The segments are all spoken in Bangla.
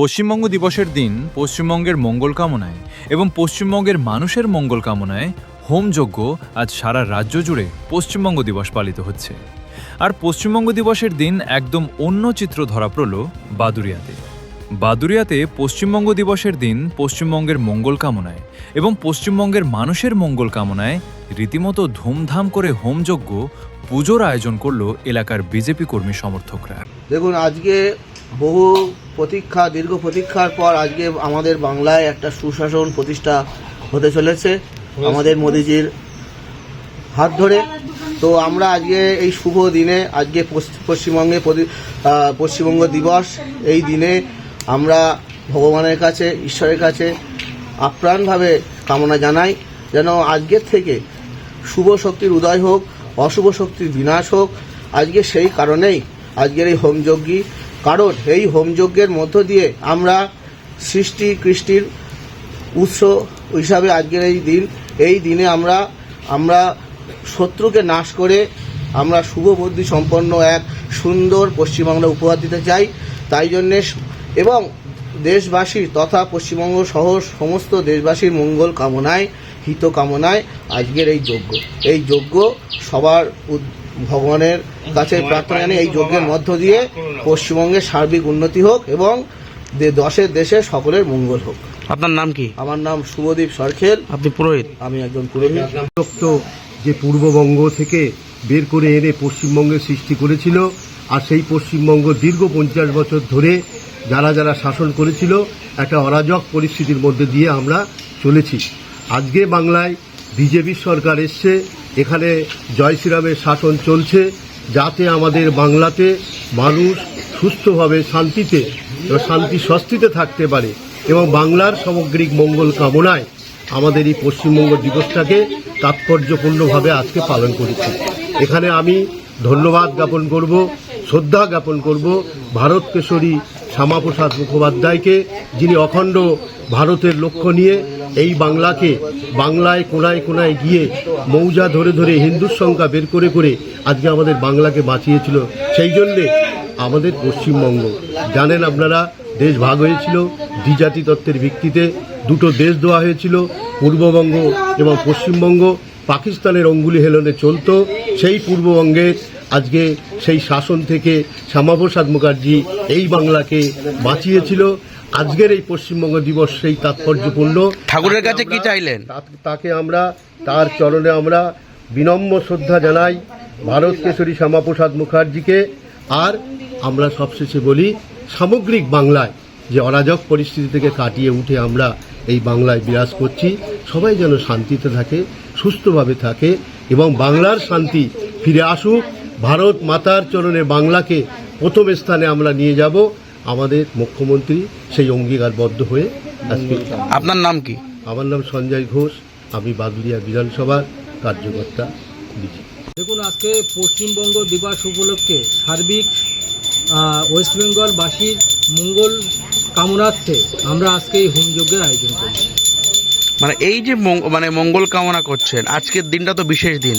পশ্চিমবঙ্গ দিবসের দিন পশ্চিমবঙ্গের মঙ্গল কামনায় এবং পশ্চিমবঙ্গের মানুষের মঙ্গল কামনায় হোমযজ্ঞ আজ সারা রাজ্য জুড়ে পশ্চিমবঙ্গ দিবস পালিত হচ্ছে। আর পশ্চিমবঙ্গ দিবসের দিন একদম অন্য চিত্র ধরা পড়ল বাদুড়িয়াতে। বাদুড়িয়াতে পশ্চিমবঙ্গ দিবসের দিন পশ্চিমবঙ্গের মঙ্গল কামনায় এবং পশ্চিমবঙ্গের মানুষের মঙ্গল কামনায় রীতিমতো ধুমধাম করে হোমযজ্ঞ পুজোর আয়োজন করল এলাকার বিজেপি কর্মী সমর্থকরা। দেখুন, আজকে বহু দীর্ঘ প্রতীক্ষার পর আজকে আমাদের বাংলায় একটা সুশাসন প্রতিষ্ঠা হতে চলেছে আমাদের মোদিজির হাত ধরে। তো আমরা আজকে এই শুভ দিনে আজকে পশ্চিমবঙ্গ দিবস, এই দিনে আমরা ভগবানের কাছে, ঈশ্বরের কাছে আপ্রাণভাবে কামনা জানাই যেন আজকের থেকে শুভ শক্তির উদয় হোক, অশুভ শক্তির বিনাশ হোক। আজকে সেই কারণেই আজকের এই হোমযজ্ঞী, কারণ এই হোমযজ্ঞের মধ্য দিয়ে আমরা সৃষ্টি কৃষ্টির উৎস হিসাবে আজকের এই দিনে আমরা শত্রুকে নাশ করে আমরা শুভ বুদ্ধি সম্পন্ন এক সুন্দর পশ্চিমবাংলা উপহার দিতে চাই। তাই জন্যে এবং দেশবাসীর তথা পশ্চিমবঙ্গ সহ সমস্ত দেশবাসীর মঙ্গল কামনায়, হিত কামনায় আজকের এই যজ্ঞ সবার ভগবানের কাছে প্রার্থনা জানিয়ে এই যজ্ঞের মধ্য দিয়ে পশ্চিমবঙ্গের সার্বিক উন্নতি হোক এবং দেশে সকলের মঙ্গল হোক। আপনার নাম কি? আমার নাম শুভদীপ সরখেল। আপনি পুরোহিত? আমি একজন পুরোহিত। যে পূর্ববঙ্গ থেকে বের করে এনে পশ্চিমবঙ্গের সৃষ্টি করেছিল, আর সেই পশ্চিমবঙ্গ দীর্ঘ 50 বছর ধরে যারা শাসন করেছিল একটা অরাজক পরিস্থিতির মধ্যে দিয়ে আমরা চলেছি। আজকে বাংলায় বিজেপি সরকার এসছে, এখানে জয় শ্রীরামের শাসন চলছে, যাতে আমাদের বাংলাতে মানুষ সুস্থভাবে শান্তিতে শান্তি স্বস্তিতে থাকতে পারে এবং বাংলার সামগ্রিক মঙ্গল কামনায় আমাদের এই পশ্চিমবঙ্গ দিবসটাকে তাৎপর্যপূর্ণভাবে আজকে পালন করেছি। এখানে আমি ধন্যবাদ জ্ঞাপন করব, শ্রদ্ধা জ্ঞাপন করব ভারত কেশরী শ্যামাপ্রসাদ মুখোপাধ্যায়কে, যিনি অখণ্ড ভারতের লক্ষ্য নিয়ে এই বাংলায় কোনায় কোনায় গিয়ে মৌজা ধরে ধরে হিন্দুর সংখ্যা বের করে করে আজকে আমাদের বাংলাকে বাঁচিয়েছিল। সেই জন্যে আমাদের পশ্চিমবঙ্গ, জানেন আপনারা, দেশ ভাগ হয়েছিল দ্বিজাতি তত্ত্বের ভিত্তিতে, দুটো দেশ দেওয়া হয়েছিল, পূর্ববঙ্গ এবং পশ্চিমবঙ্গ। পাকিস্তানের অঙ্গুলি হেলনে চলত। সেই পূর্ববঙ্গের আজকে সেই শাসন থেকে শ্যামাপ্রসাদ মুখার্জি এই বাংলাকে বাঁচিয়েছিল। আজকের এই পশ্চিমবঙ্গ দিবস সেই তাৎপর্যপূর্ণ। ঠাকুরের কাছে কি চাইলেন? তাকে আমরা, তার চরণে আমরা বিনম্র শ্রদ্ধা জানাই ভারত কেশরী শ্যামাপ্রসাদ মুখার্জিকে। আর আমরা সবশেষে বলি, সামগ্রিক বাংলায় যে অরাজক পরিস্থিতি থেকে কাটিয়ে উঠে আমরা এই বাংলায় বিরাজ করছি, সবাই যেন শান্তিতে থাকে, সুস্থভাবে থাকে এবং বাংলার শান্তি ফিরে আসুক। ভারত মাতার চরণে বাংলাকে প্রথম স্থানে আমরা নিয়ে যাব। আমাদের মুখ্যমন্ত্রী সেই অঙ্গীকারবদ্ধ হয়ে আজকে। আপনার নাম কি? আমার নাম সঞ্জয় ঘোষ, আমি বাদুড়িয়া বিধানসভার কার্যকর্তা বিজেপি। দেখুন, আজকে পশ্চিমবঙ্গ দিবস উপলক্ষে সার্বিক ওয়েস্ট বেঙ্গলবাসীর মঙ্গল কামনার্থে আমরা আজকে এই হোমযজ্ঞের আয়োজন করছি। মানে এই যে মঙ্গল কামনা করছেন, আজকের দিনটা তো বিশেষ দিন,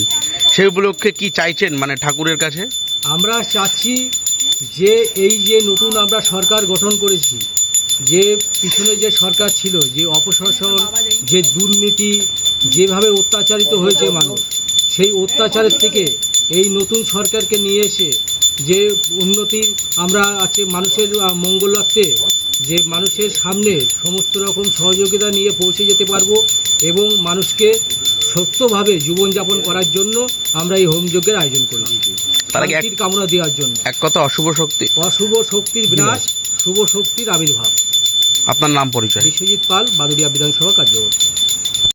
সেই উপলক্ষে কি চাইছেন মানে ঠাকুরের কাছে? আমরা চাচ্ছি যে এই যে নতুন আমরা সরকার গঠন করেছি, যে পিছনে যে সরকার ছিল, যে অপশাসন, যে দুর্নীতি, যেভাবে অত্যাচারিত হয়েছে মানুষ, সেই অত্যাচারের থেকে এই নতুন সরকারকে নিয়ে এসে যে উন্নতির আমরা আছে মানুষের মঙ্গলার্থে, যে মানুষের সামনে সমস্ত রকম সহযোগিতা নিয়ে পৌঁছে যেতে পারবো এবং মানুষকে সুস্থভাবে জীবনযাপন করার জন্য আমরা এই হোমযজ্ঞের আয়োজন করেছি, শান্তির কামনা দেওয়ার জন্য। এক কথা, অশুভ শক্তির বিনাশ, শুভ শক্তির আবির্ভাব। আপনার নাম পরিচয়? বিশ্বজিৎ পাল, বাদুড়িয়া বিধানসভা কার্যকর্তা।